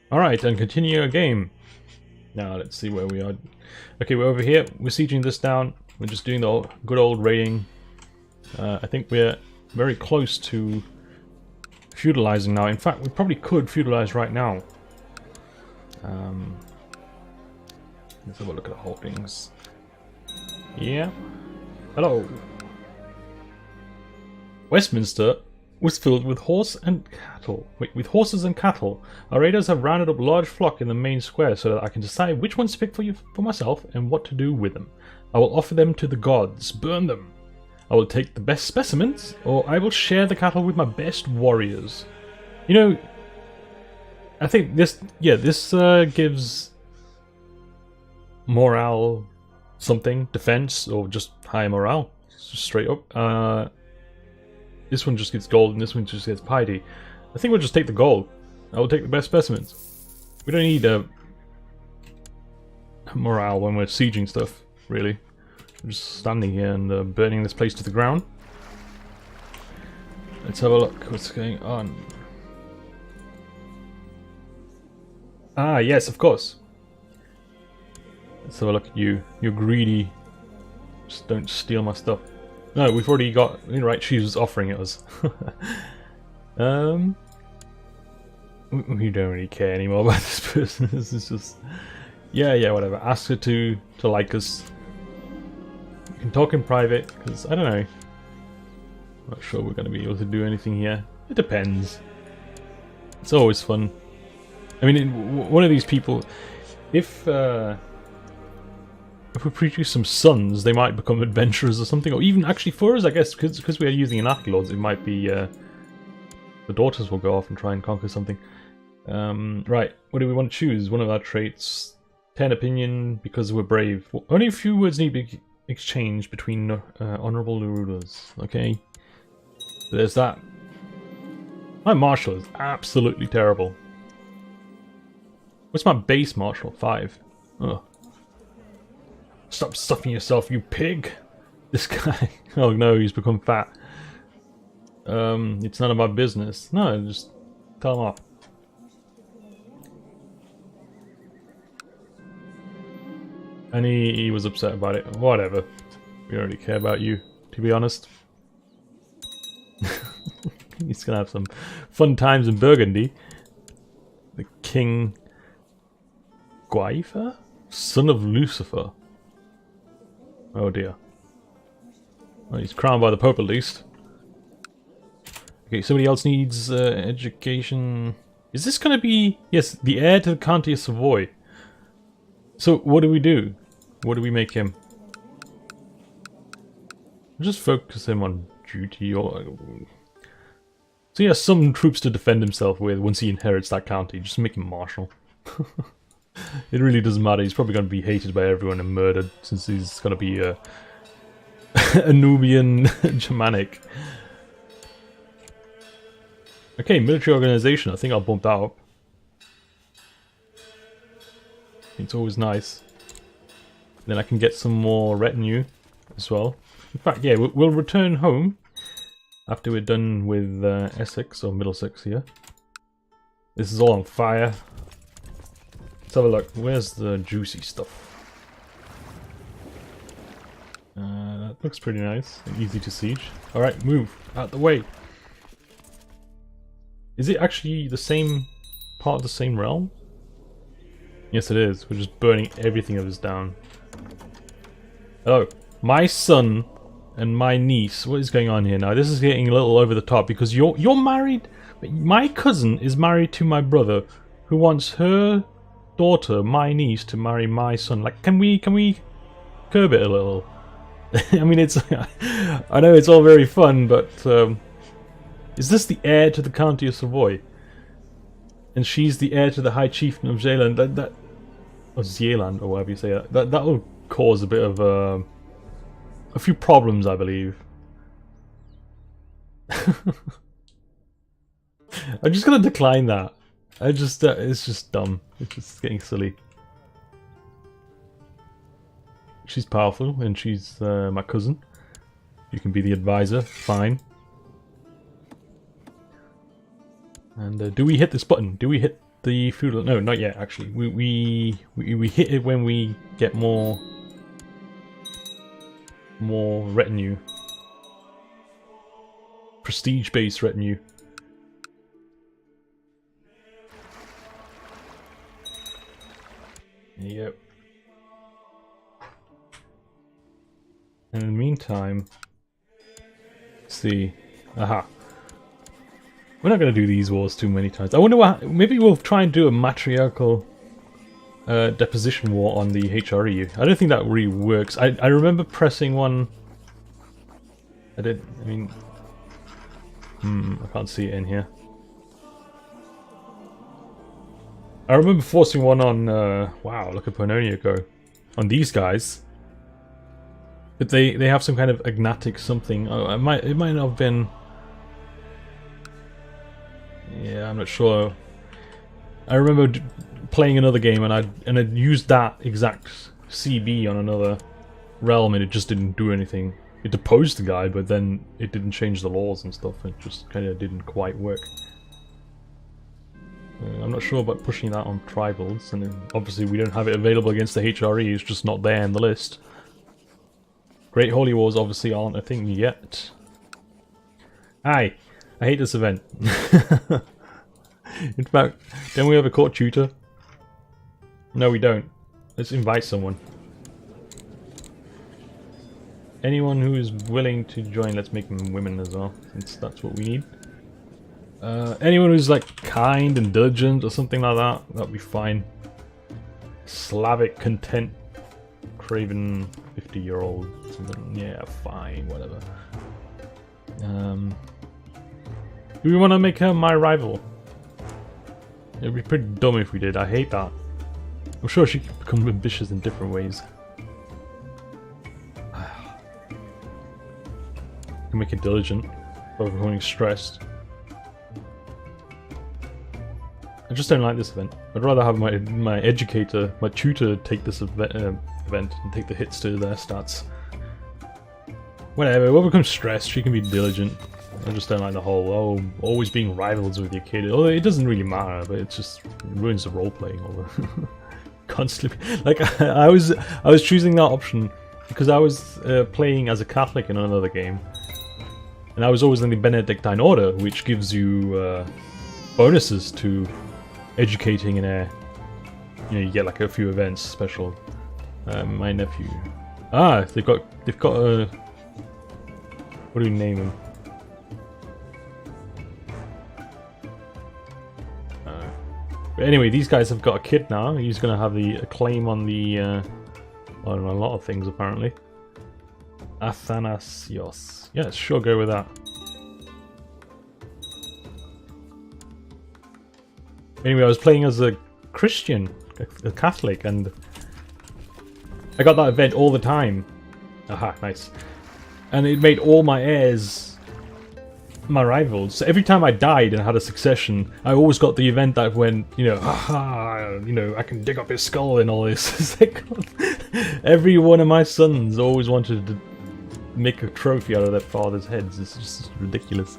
Alright, and continue our game. Now let's see where we are. Okay, we're over here. We're sieging this down. We're just doing the good old raiding. I think we're very close to feudalizing now. In fact, we probably could feudalize right now. Let's have a look at the holdings. Yeah. Hello. Westminster was filled with horse and cattle. Wait, with horses and cattle. Our raiders have rounded up a large flock in the main square so that I can decide which ones to pick for myself and what to do with them. I will offer them to the gods. Burn them. I will take the best specimens, or I will share the cattle with my best warriors. You know, I think this gives morale something, defense, or just high morale, just straight up. This one just gets gold, and this one just gets piety. I think we'll just take the gold. I will take the best specimens. We don't need morale when we're sieging stuff, really. We're just standing here and burning this place to the ground. Let's have a look. What's going on? Ah, yes, of course. Let's have a look at you. You're greedy. Just don't steal my stuff. No, we've already got... Right, she was offering it us. We don't really care anymore about this person. This is just... Yeah, whatever. Ask her to like us. We can talk in private, because, I don't know. Not sure we're going to be able to do anything here. It depends. It's always fun. I mean, one of these people... If we produce some sons, they might become adventurers or something. Or even, actually, for us, I guess, because we are using Lords, it might be... the daughters will go off and try and conquer something. Right, what do we want to choose? One of our traits. 10 opinion, because we're brave. Well, only a few words need to be exchanged between honourable rulers. Okay. There's that. My martial is absolutely terrible. What's my base martial? 5. Oh. Stop stuffing yourself, you pig! This guy. Oh no, he's become fat. It's none of my business. No, just tell him off. And he was upset about it. Whatever. We don't really care about you, to be honest. He's gonna have some fun times in Burgundy. The King Guaifer? Son of Lucifer. Oh dear. Well, he's crowned by the Pope at least. Okay, somebody else needs education. Is this gonna be... Yes, the heir to the County of Savoy. So, what do we do? What do we make him? Just focus him on duty or... So he has some troops to defend himself with once he inherits that county. Just make him marshal. It really doesn't matter. He's probably going to be hated by everyone and murdered since he's going to be a Nubian Germanic. Okay, military organization. I think I'll bump that up. It's always nice. Then I can get some more retinue as well. In fact, yeah, we'll return home after we're done with Essex or Middlesex here. This is all on fire. Let's have a look. Where's the juicy stuff? That looks pretty nice and easy to siege. Alright, move out the way. Is it actually the same part of the same realm? Yes, it is. We're just burning everything of this down. Hello. My son and my niece. What is going on here now? This is getting a little over the top because you're married. My cousin is married to my brother, who wants her daughter, my niece, to marry my son. Like, can we curb it a little? I mean, it's. I know it's all very fun, but is this the heir to the County of Savoy? And she's the heir to the High Chieftain of Zealand. Or Zealand, or whatever you say. That will cause a bit of a few problems, I believe. I'm just gonna decline that. It's just dumb. It's just getting silly. She's powerful, and she's my cousin. You can be the advisor. Fine. And do we hit this button? Do we hit the feudal... No, not yet, actually. We hit it when we get more retinue. Prestige-based retinue. Yep. And in the meantime, let's see. Aha. We're not going to do these wars too many times. I wonder what... Maybe we'll try and do a matriarchal deposition war on the HRE. I don't think that really works. I remember pressing one... I mean... I can't see it in here. I remember forcing one on... wow, look at Pannonia go. On these guys. But they have some kind of agnatic something. Oh, it might not have been... Yeah, I'm not sure. I remember playing another game and I'd used that exact CB on another realm and it just didn't do anything. It deposed the guy, but then it didn't change the laws and stuff. It just kind of didn't quite work. I'm not sure about pushing that on tribals, and obviously we don't have it available against the HRE. It's just not there in the list. Great Holy Wars obviously aren't a thing yet. Aye. I hate this event. In fact, don't we have a court tutor? No, we don't. Let's invite someone. Anyone who is willing to join, let's make them women as well, since that's what we need. Anyone who's like kind and diligent or something like that, that'd be fine. Slavic content, craven 50-year-old, something. Yeah, fine, whatever. Do we want to make her my rival? It'd be pretty dumb if we did. I hate that. I'm sure she could become ambitious in different ways. Can make it diligent, or becoming stressed. I just don't like this event. I'd rather have my educator, my tutor, take this event and take the hits to their stats. Whatever. We'll become stressed. She can be diligent. I just don't like the whole always being rivals with your kid. Although it doesn't really matter, but it just ruins the role playing over. Constantly, like I was choosing that option because I was playing as a Catholic in another game, and I was always in the Benedictine order, which gives you bonuses to educating in air. You know, you get like a few events special. My nephew. They've got a. What do we name him? But anyway, these guys have got a kid now. He's going to have the claim on the, I don't know, a lot of things apparently. Athanasios. Yeah, sure, go with that. Anyway, I was playing as a Christian, a Catholic, and I got that event all the time. Aha, nice. And it made all my heirs my rivals. So every time I died and had a succession, I always got the event that went, you know, haha, you know, I can dig up his skull and all this. It's like, every one of my sons always wanted to make a trophy out of their father's heads. It's just ridiculous.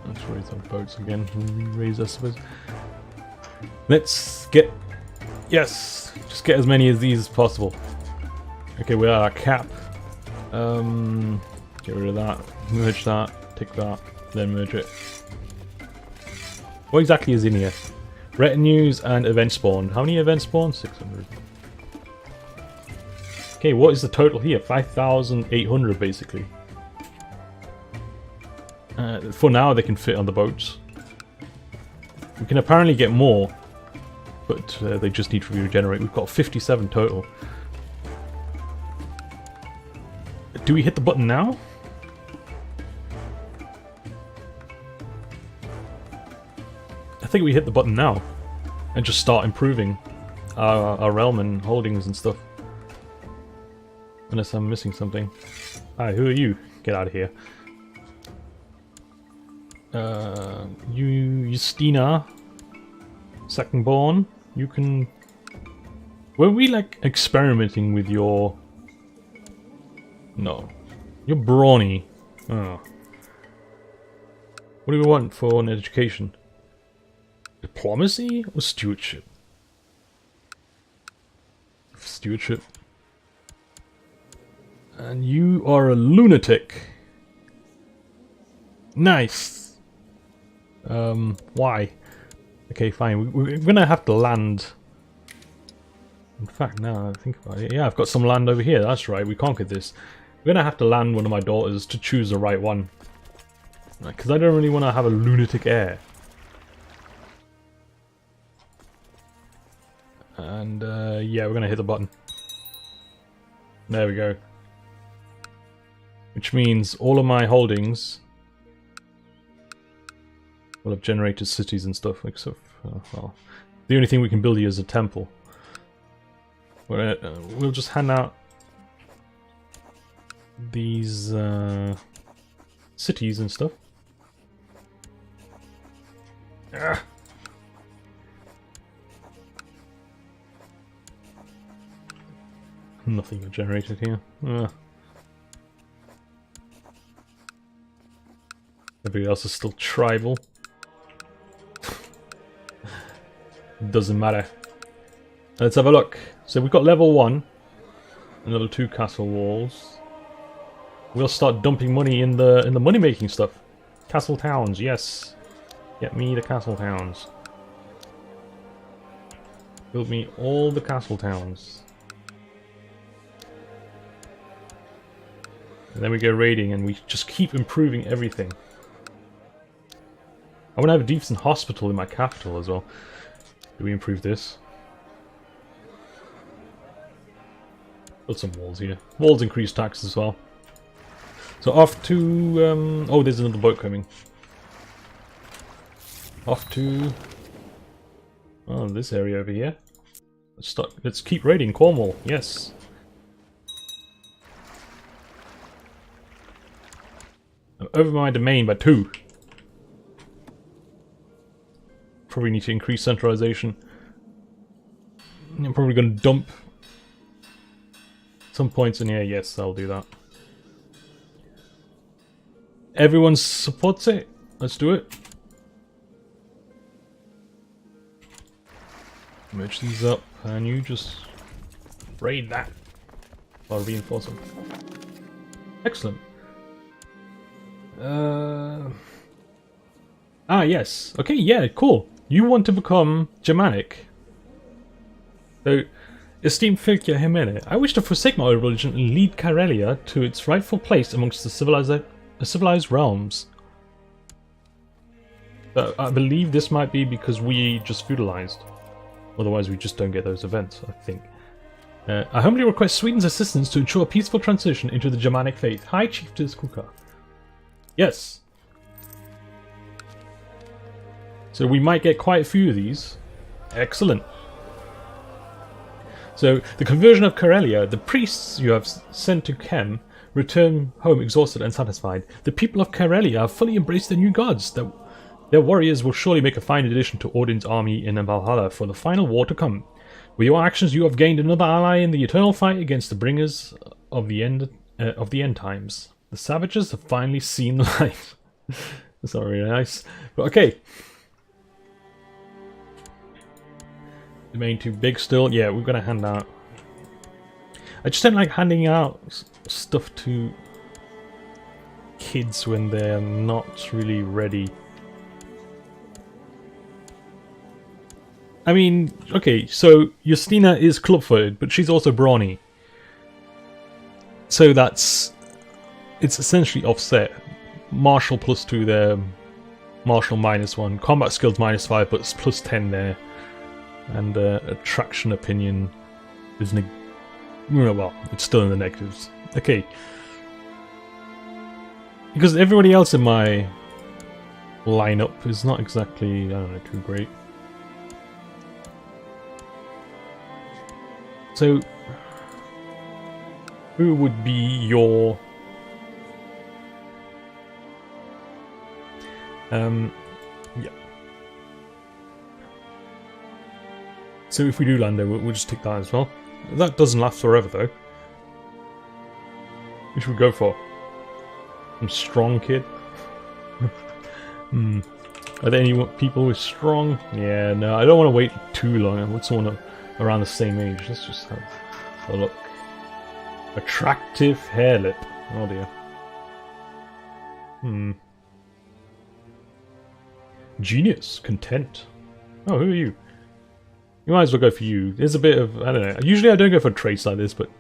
Let's raise our boats again. Raise, I suppose. Let's get... Yes! Just get as many of these as possible. Okay, we're at our cap. Get rid of that. Merge that. Tick that. Then merge it. What exactly is in here? Retinues and event spawn. How many event spawn? 600. Okay, what is the total here? 5,800 basically. For now they can fit on the boats. We can apparently get more, but they just need to regenerate. We've got 57 total. Do we hit the button now? I think we hit the button now and just start improving our realm and holdings and stuff. Unless I'm missing something. Hi, who are you? Get out of here. Justina, second born. You can Were we like experimenting with your... No. You're brawny. Oh. What do we want for an education? Diplomacy or stewardship? Stewardship. And you are a lunatic. Nice. Why? Okay, fine. We're gonna have to land. In fact, now I think about it, yeah, I've got some land over here. That's right. We conquered this. We're gonna have to land one of my daughters to choose the right one, because I don't really want to have a lunatic heir. And yeah, we're gonna hit the button. There we go. Which means all of my holdings will have generated cities and stuff. Except, well, the only thing we can build here is a temple. We'll just hand out these cities and stuff. Ah. Nothing generated here. Everybody else is still tribal. Doesn't matter. Let's have a look. So we've got level 1 and level 2 castle walls. We'll start dumping money in the money making stuff. Castle towns, yes. Get me the castle towns. Build me all the castle towns. And then we go raiding and we just keep improving everything. I want to have a decent hospital in my capital as well. Do we improve this? Put some walls here. Walls increase tax as well. So off to... oh, there's another boat coming. Off to... oh, this area over here. Let's keep raiding Cornwall. Yes. I'm over my domain by 2. Probably need to increase centralization. I'm probably going to dump some points in here. Yes, I'll do that. Everyone supports it. Let's do it. Merge these up, and you just raid that while reinforcing. Excellent. Ah, yes. Okay, yeah, cool. You want to become Germanic. So, esteemed Fylkja Hemene, I wish to forsake my old religion and lead Karelia to its rightful place amongst the civilized realms. I believe this might be because we just feudalized. Otherwise we just don't get those events, I think. I humbly request Sweden's assistance to ensure a peaceful transition into the Germanic faith. Hi, Chiefess Kuka. Yes. So we might get quite a few of these. Excellent. So, the conversion of Karelia, the priests you have sent to Kem return home exhausted and satisfied. The people of Karelia have fully embraced their new gods. Their warriors will surely make a fine addition to Odin's army in Valhalla for the final war to come. With your actions, you have gained another ally in the eternal fight against the bringers of the end times. The savages have finally seen light. That's not really nice, but okay. Domain too big still. Yeah, we're gonna hand out. I just don't like handing out stuff to kids when they're not really ready. I mean, okay, so Justina is club-footed, but she's also brawny. So it's essentially offset. Martial +2 there, martial -1, combat skills -5, but it's +10 there. And attraction opinion is well, it's still in the negatives. Okay. Because everybody else in my lineup is not exactly, I don't know, too great. So, who would be your... yeah. So if we do land there, we'll just take that as well. That doesn't last forever though. Which should we go for? Some strong kid? Are there any people with strong? Yeah, no, I don't want to wait too long. I want someone around the same age. Let's just have a look. Attractive hair lip. Oh dear. Genius. Content. Oh, who are you? You might as well go for you. There's a bit of, I don't know. Usually I don't go for traits like this, but...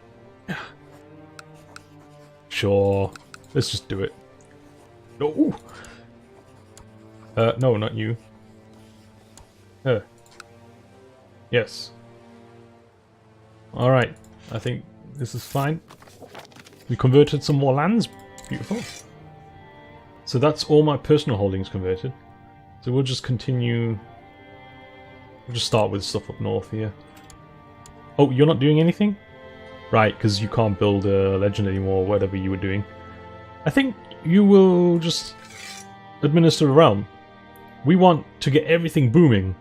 Sure. Let's just do it. No! No, not you. Yes. Alright. I think this is fine. We converted some more lands. Beautiful. So that's all my personal holdings converted. So we'll just continue... We'll just start with stuff up north here. Oh, you're not doing anything? Right, because you can't build a legend anymore, whatever you were doing. I think you will just administer the realm. We want to get everything booming.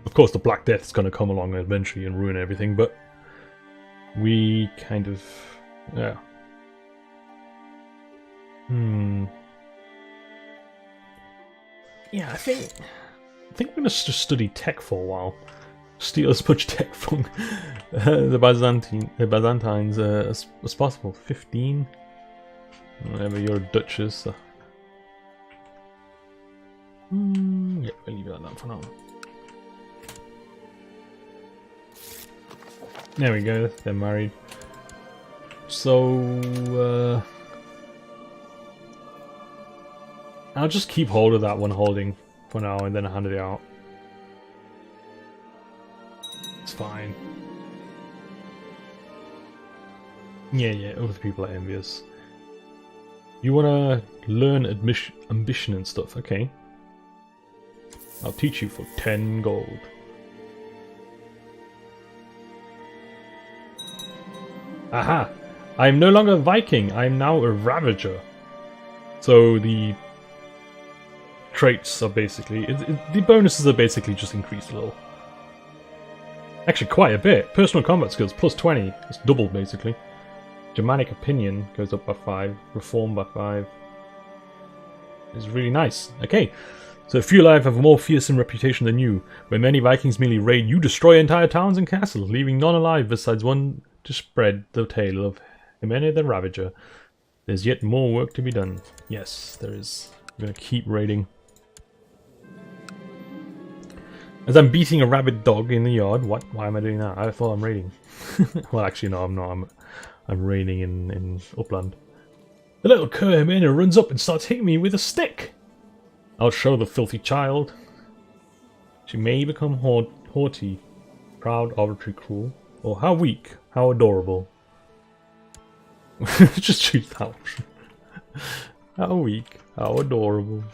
Of course, the Black Death's going to come along eventually and ruin everything, but we kind of... yeah. Yeah, I think we're going to just study tech for a while. Steal as much tech from the Byzantines as possible. 15? Whatever, you're a duchess. So. Yeah, we'll leave it like that for now. There we go, they're married. So, I'll just keep hold of that one holding for now and then hand it out. It's fine. Yeah, other people are envious. You wanna learn ambition and stuff, okay. I'll teach you for 10 gold. Aha! I am no longer a Viking, I am now a Ravager. So the traits are basically... the bonuses are basically just increased a little. Actually quite a bit. Personal combat skills plus 20. It's doubled basically. Germanic opinion goes up by 5. Reform by 5. It's really nice. Okay. So few alive have a more fearsome reputation than you. When many Vikings merely raid, you destroy entire towns and castles, leaving none alive besides one to spread the tale of Himene the Ravager. There's yet more work to be done. Yes, there is. I'm going to keep raiding. As I'm beating a rabid dog in the yard. What? Why am I doing that? I thought I'm raiding. Well, actually, no, I'm not. I'm raiding in upland. The little cur Himene runs up and starts hitting me with a stick. I'll show the filthy child. She may become haughty, proud, arbitrary, cruel, or how weak, how adorable. Just choose that option. How weak, how adorable.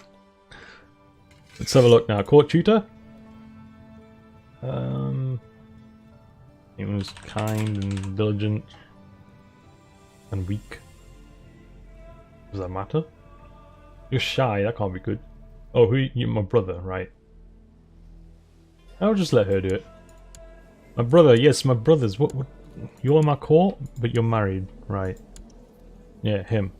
Let's have a look now. Court tutor. It was kind and diligent and weak. Does that matter? You're shy. That can't be good. Oh, you're my brother, right? I'll just let her do it. My brother, yes, my brothers. What? You're in my court, but you're married, right? Yeah, him.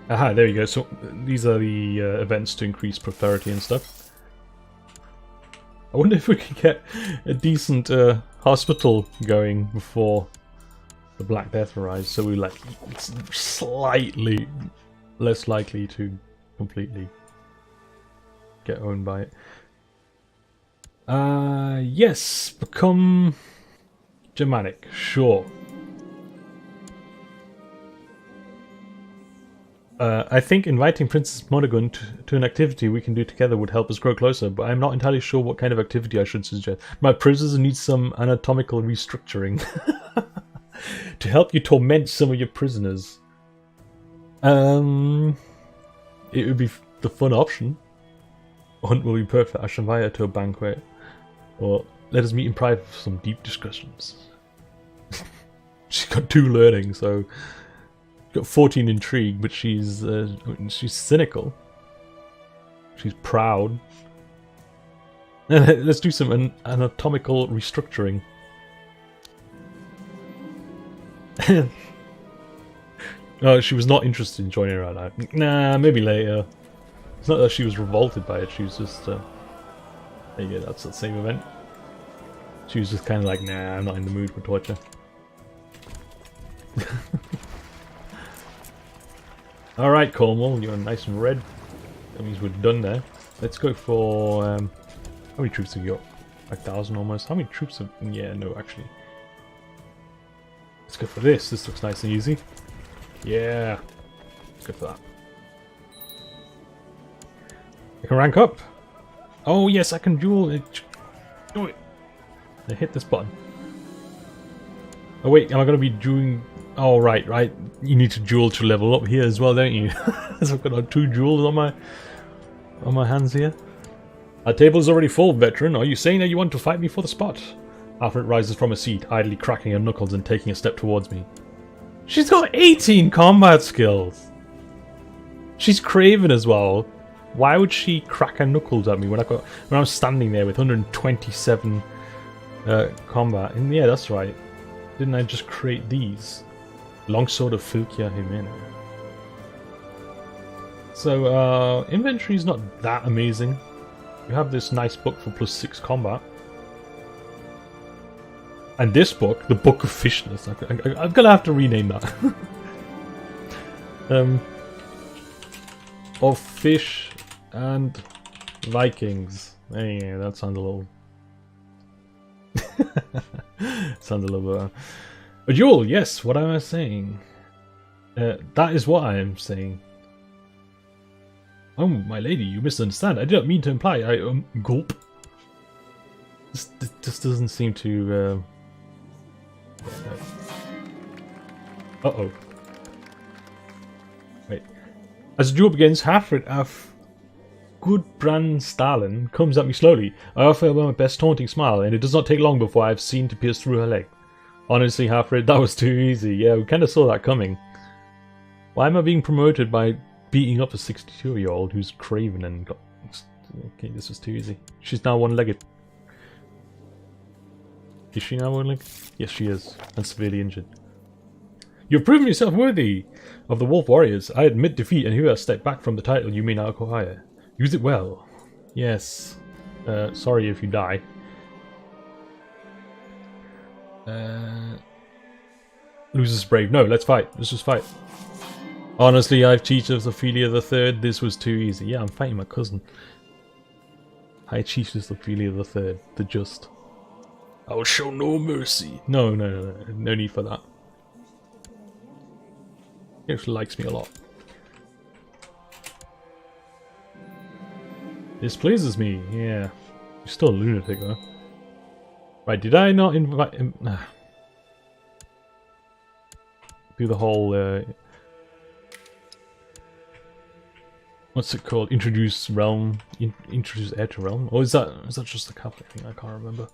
Aha, there you go. So these are the events to increase prosperity and stuff. I wonder if we could get a decent hospital going before the Black Death arrives, so we're like slightly less likely to completely get owned by it. Yes, become Germanic, sure. I think inviting Princess Monaghan to an activity we can do together would help us grow closer, but I'm not entirely sure what kind of activity I should suggest. My prisoners need some anatomical restructuring. To help you torment some of your prisoners. It would be the fun option. Hunt will be perfect. I shall invite her to a banquet. Or let us meet in private for some deep discussions. She's got 2 learning, so... Got 14 intrigue, but she's cynical. She's proud. Let's do some anatomical restructuring. Oh, she was not interested in joining right now. Nah, maybe later. It's not that she was revolted by it, she was just... there you go, that's the same event. She was just kind of like, nah, I'm not in the mood for torture. Alright, Cornwall, you're nice and red. That means we're done there. Let's go for... how many troops have you got? 5,000 almost. How many troops have... Yeah, no, actually. Let's go for this. This looks nice and easy. Yeah. Let's go for that. I can rank up. Oh, yes, I can duel it. Do it. I hit this button. Oh, wait, am I going to be dueling... Oh, right. You need to duel to level up here as well, don't you? So I've got 2 duels on my hands here. Our table is already full, veteran. Are you saying that you want to fight me for the spot? Alfred rises from her seat, idly cracking her knuckles and taking a step towards me. She's got 18 combat skills! She's craven as well. Why would she crack her knuckles at me when I'm standing there with 127 combat? And yeah, that's right. Didn't I just create these? Longsword of Fulkia Jimena. So, inventory is not that amazing. You have this nice book for +6 combat. And this book, the Book of Fishness. I'm gonna have to rename that. Of Fish and Vikings. Yeah, that sounds a little... sounds a little better. A duel, yes, what am I saying? That is what I am saying. Oh, my lady, you misunderstand. I did not mean to imply. Gulp. This doesn't seem to... Uh-oh. Wait. As the duel begins, Hafred af Gudbrand Stalin comes at me slowly. I offer her my best taunting smile, and it does not take long before I have seen to pierce through her leg. Honestly, Hafred, that was too easy. Yeah, we kind of saw that coming. Why am I being promoted by beating up a 62-year-old who's craven and got... Okay, this was too easy. She's now one-legged. Is she now one-legged? Yes, she is, and severely injured. You've proven yourself worthy of the Wolf Warriors. I admit defeat, and whoever stepped back from the title you may now acquire. Use it well. Yes. Sorry if you die. Losers brave. No, let's fight. Let's just fight. Honestly, I've cheated of Ophelia the Third. This was too easy. Yeah, I'm fighting my cousin. High Chiefess Ophelia the Third, the Just. I will show no mercy. No need for that. He actually likes me a lot. This pleases me. Yeah, you're still a lunatic though. Right? Did I not invite him? Do the whole. What's it called? Introduce realm. Introduce heir to realm. Or is that just the Catholic thing? I can't remember.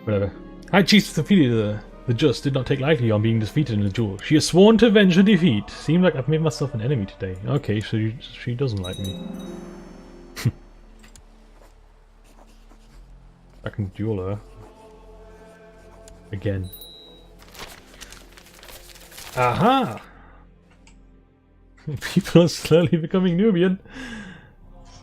Whatever. High Chief Ophelia the Just did not take lightly on being defeated in a duel. She has sworn to avenge her defeat. Seems like I've made myself an enemy today. Okay, so she doesn't like me. I can duel her. Again. Aha! People are slowly becoming Nubian.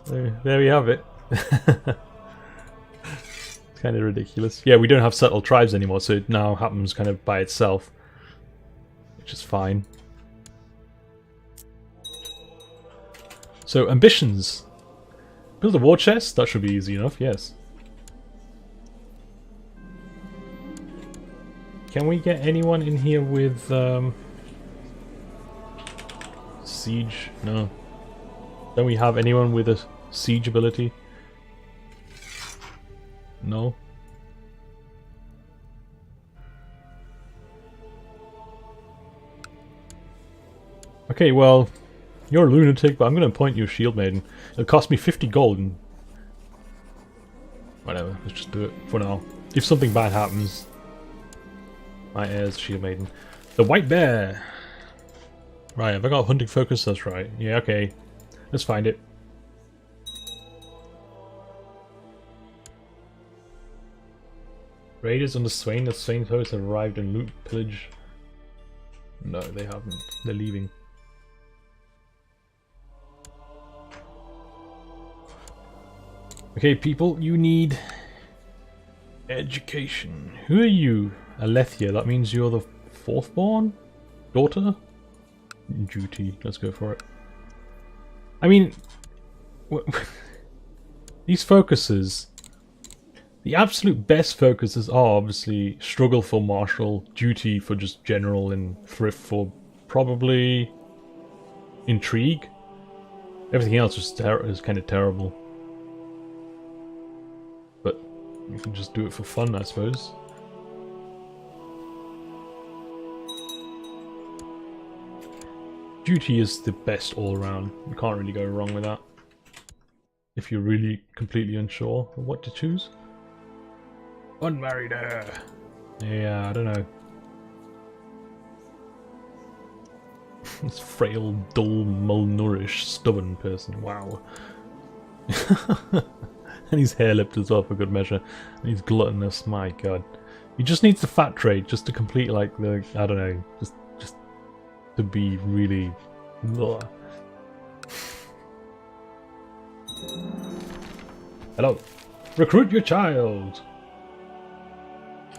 So, there we have it. It's kind of ridiculous. Yeah, we don't have settled tribes anymore, so it now happens kind of by itself. Which is fine. So, ambitions. Build a war chest? That should be easy enough, yes. Can we get anyone in here with siege? No. Don't we have anyone with a siege ability? No. Okay, well, you're a lunatic, but I'm going to appoint you a shield maiden. It'll cost me 50 gold and... Whatever, let's just do it for now. If something bad happens... My heir's shield maiden. The white bear! Right, have I got hunting focus? That's right. Yeah, okay. Let's find it. Raiders on the Swain host have arrived and loot, pillage. No, they haven't. They're leaving. Okay, people, you need education. Who are you? Alethea, that means you're the fourth born? Daughter? Duty, let's go for it. I mean, these focuses, the absolute best focuses are obviously struggle for martial, duty for just general, and thrift for probably intrigue. Everything else is kind of terrible. But you can just do it for fun, I suppose. Duty is the best all around. You can't really go wrong with that. If you're really completely unsure of what to choose. Unmarried heir. Yeah, I don't know. This frail, dull, malnourished, stubborn person. Wow. And he's hair-lipped as well for good measure. And he's gluttonous, my god. He just needs the fat trait just to complete like the, I don't know, just to be really... Ugh. Hello. Recruit your child!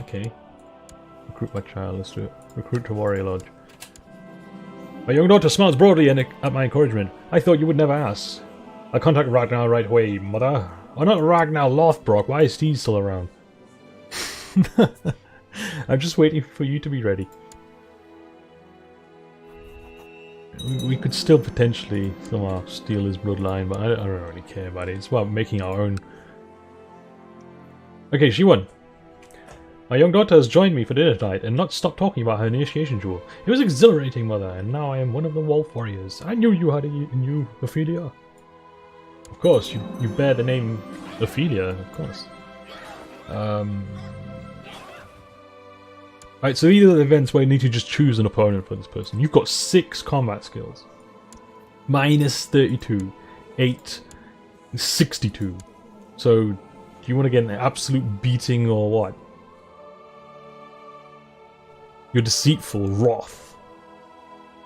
Okay. Recruit my child, let's do it. Recruit to Warrior Lodge. My young daughter smiles broadly at my encouragement. I thought you would never ask. I'll contact Ragnar right away, mother. Oh, not Ragnar Lothbrok. Why is he still around? I'm just waiting for you to be ready. We could still potentially somehow steal his bloodline, but I don't really care about it. It's about making our own. Okay, she won. My young daughter has joined me for dinner tonight and not stopped talking about her initiation jewel. It was exhilarating, mother, and now I am one of the wolf warriors. I knew you had you, Ophelia. Of course, you bear the name Ophelia, of course. Right, so these are the events where you need to just choose an opponent for this person. You've got 6 combat skills. Minus 32. 8. 62. So, do you want to get an absolute beating or what? You're deceitful, wrath.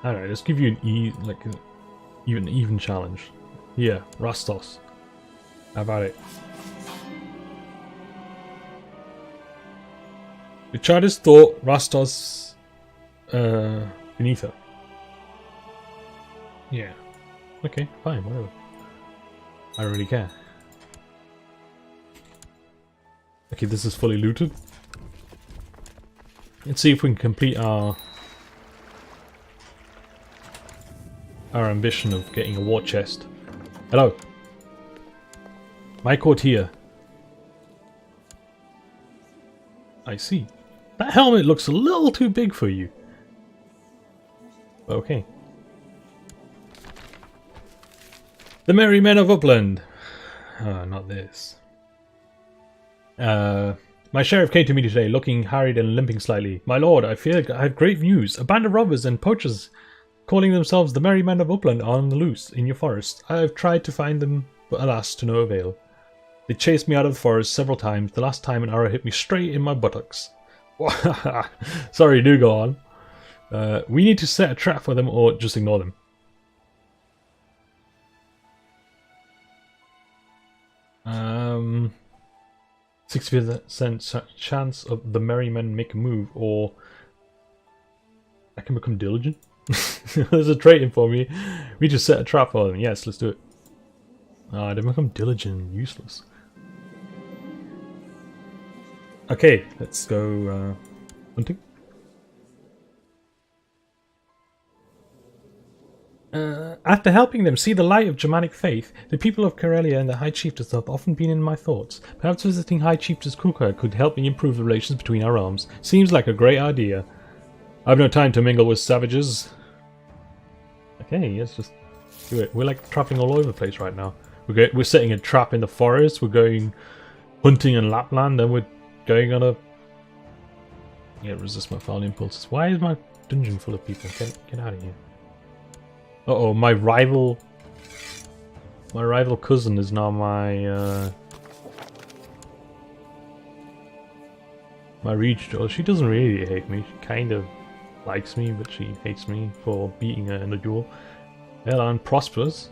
I don't know, let's give you an even challenge. Here, Rastos. How about it? The Charters thought Rastos beneath her. Yeah. Okay, fine, whatever. I don't really care. Okay, this is fully looted. Let's see if we can complete our ambition of getting a war chest. Hello. My courtier. I see. That helmet looks a little too big for you. Okay. The Merry Men of Upland. Oh, not this. My sheriff came to me today, looking harried and limping slightly. My lord, I fear I have grave news. A band of robbers and poachers, calling themselves the Merry Men of Upland, are on the loose in your forest. I have tried to find them, but alas, to no avail. They chased me out of the forest several times. The last time an arrow hit me straight in my buttocks. Sorry, do go on. We need to set a trap for them or just ignore them. 60% chance of the Merry Men make a move, or I can become diligent. There's a trait in for me. We just set a trap for them. Yes, let's do it. They become diligent and useless. Okay, let's go hunting. After helping them see the light of Germanic faith, the people of Karelia and the High Chiefess have often been in my thoughts. Perhaps visiting High Chiefess Kuka could help me improve the relations between our realms. Seems like a great idea. I have no time to mingle with savages. Okay, let's just do it. We're like trapping all over the place right now. We're setting a trap in the forest, we're going hunting in Lapland, and we're going on a... Yeah, resist my foul impulses. Why is my dungeon full of people? Get out of here. Uh-oh, my rival cousin is now my my Reach Girl. She doesn't really hate me. She kind of likes me, but she hates me for beating her in the duel. Airline prospers.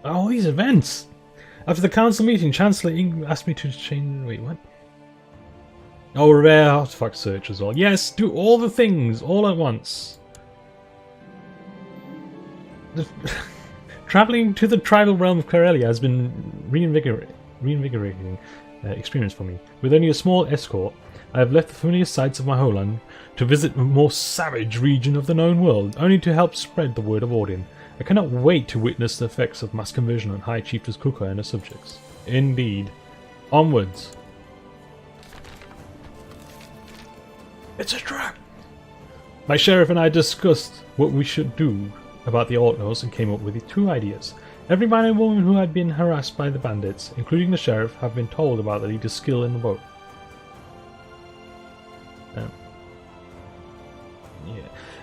Oh, these events! After the council meeting, Chancellor Ing asked me to change... Wait, what? Oh, rare artifact search as well. Yes, do all the things all at once. Traveling to the tribal realm of Karelia has been reinvigorating experience for me. With only a small escort, I have left the familiar sights of my homeland to visit a more savage region of the known world, only to help spread the word of Odin. I cannot wait to witness the effects of mass conversion on High Chiefess Kuka and her subjects. Indeed. Onwards. It's a trap! My sheriff and I discussed what we should do about the outlaws and came up with two ideas. Every man and woman who had been harassed by the bandits, including the sheriff, have been told about the leader's skill in the boat.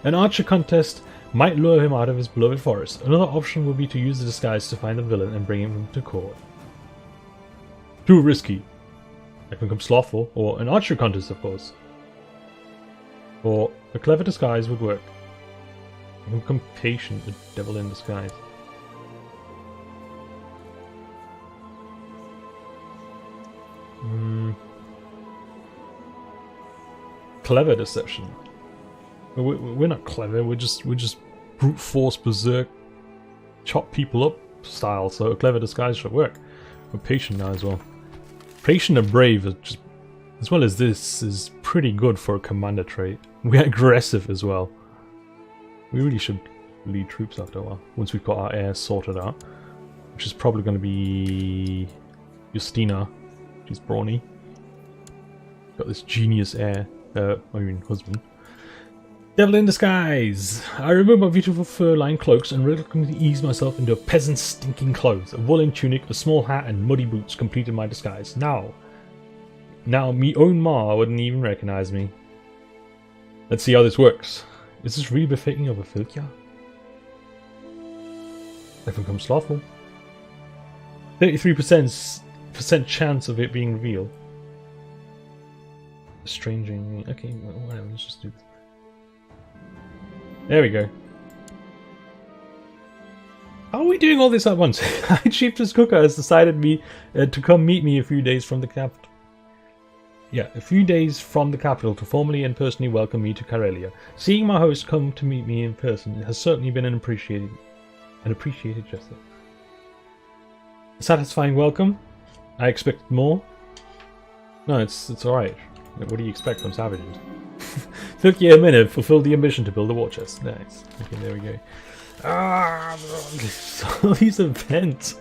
An archer contest might lure him out of his beloved forest. Another option would be to use the disguise to find the villain and bring him to court. Too risky. I can become slothful, or an archer contest, of course. Or a clever disguise would work. I can become patient, the devil in disguise. Clever deception. We're not clever. We're just brute force berserk, chop people up style. So a clever disguise should work. We're patient now as well. Patient and brave, are just, as well as this, is pretty good for a commander trait. We're aggressive as well. We really should lead troops after a while once we've got our air sorted out, which is probably going to be Justina. She's brawny. Got this genius heir. Husband. Devil in disguise! I remove my beautiful fur-lined cloaks and reluctantly ease myself into a peasant's stinking clothes. A woolen tunic, a small hat, and muddy boots completed my disguise. Now, me own ma wouldn't even recognize me. Let's see how this works. Is this really befitting of a Fylkja? I've become slothful. 33% chance of it being revealed. Estranging. Okay, whatever, let's just do this. There we go. How are we doing all this at once? High Chiefess Kuka has decided to come meet me a few days from the capital. Yeah, a few days from the capital to formally and personally welcome me to Karelia. Seeing my host come to meet me in person has certainly been an appreciated gesture. A satisfying welcome. I expected more. No, it's alright. What do you expect from savages? Took you a minute, fulfilled the ambition to build a war chest. Nice. Okay, there we go. All these events.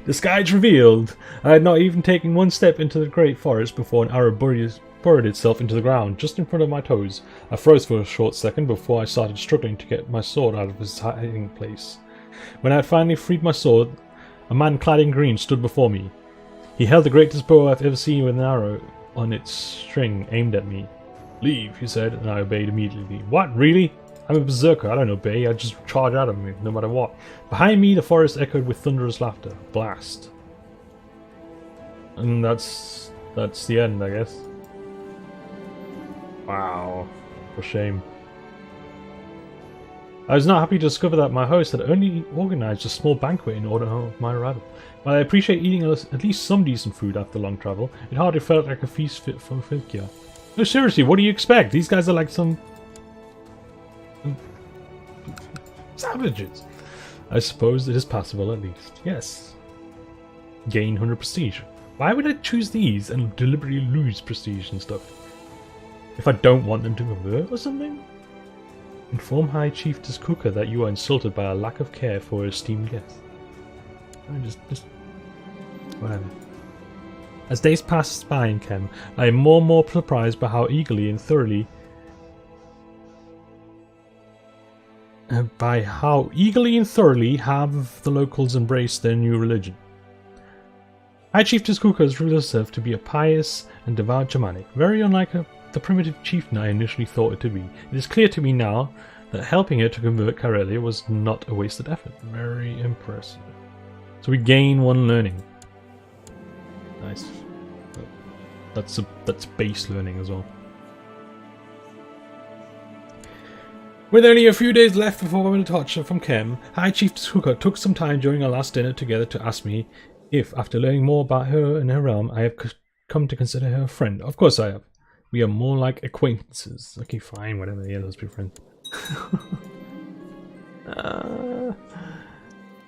The sky's revealed. I had not even taken one step into the great forest before an arrow burrowed itself into the ground, just in front of my toes. I froze for a short second before I started struggling to get my sword out of its hiding place. When I had finally freed my sword, a man clad in green stood before me. He held the greatest bow I've ever seen with an arrow on its string aimed at me. Leave, he said, and I obeyed immediately. What, really? I'm a berserker, I don't obey, I just charge out of me, no matter what. Behind me, the forest echoed with thunderous laughter. Blast. And that's the end, I guess. Wow. For shame. I was not happy to discover that my host had only organised a small banquet in order of my arrival. While I appreciate eating at least some decent food after long travel, it hardly felt like a feast fit for Fylkja. No, seriously, what do you expect? These guys are like some savages. I suppose it is passable at least. Yes. Gain 100 prestige. Why would I choose these and deliberately lose prestige and stuff? If I don't want them to convert or something? Inform High Chiefess Kuka that you are insulted by a lack of care for her esteemed guest. I just whatever. As days pass by in Kem, I am more and more surprised by how eagerly and thoroughly have the locals embraced their new religion. High Chiefess Kuka has revealed herself to be a pious and devout Germanic, very unlike the primitive chieftain I initially thought it to be. It is clear to me now that helping her to convert Karelia was not a wasted effort. Very impressive. So we gain 1 learning. Nice. That's base learning as well. With only a few days left before my departure from Kem, High Chief Tsukuka took some time during our last dinner together to ask me if, after learning more about her and her realm, I have come to consider her a friend. Of course I have. We are more like acquaintances. Okay, fine, whatever. Yeah, let's be friends.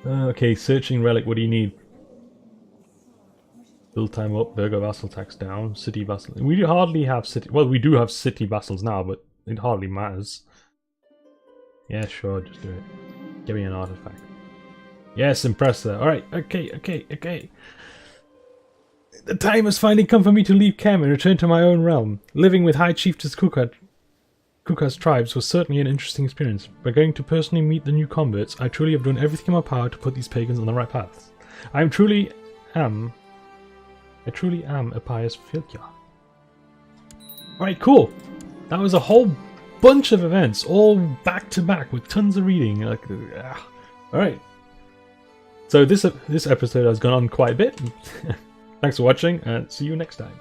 Okay, searching relic. What do you need? Build time up. Burger vassal tax down. City vassal. We hardly have city. Well, we do have city vassals now, but it hardly matters. Yeah, sure, just do it. Give me an artifact. Yes, impressor. Alright, okay. The time has finally come for me to leave Kem and return to my own realm. Living with High Chiefess Kuka's tribes was certainly an interesting experience. By going to personally meet the new converts, I truly have done everything in my power to put these pagans on the right path. I truly am a pious Filkja. Alright, cool. That was a whole bunch of events, all back to back with tons of reading. Like, alright. So this episode has gone on quite a bit. Thanks for watching, and see you next time.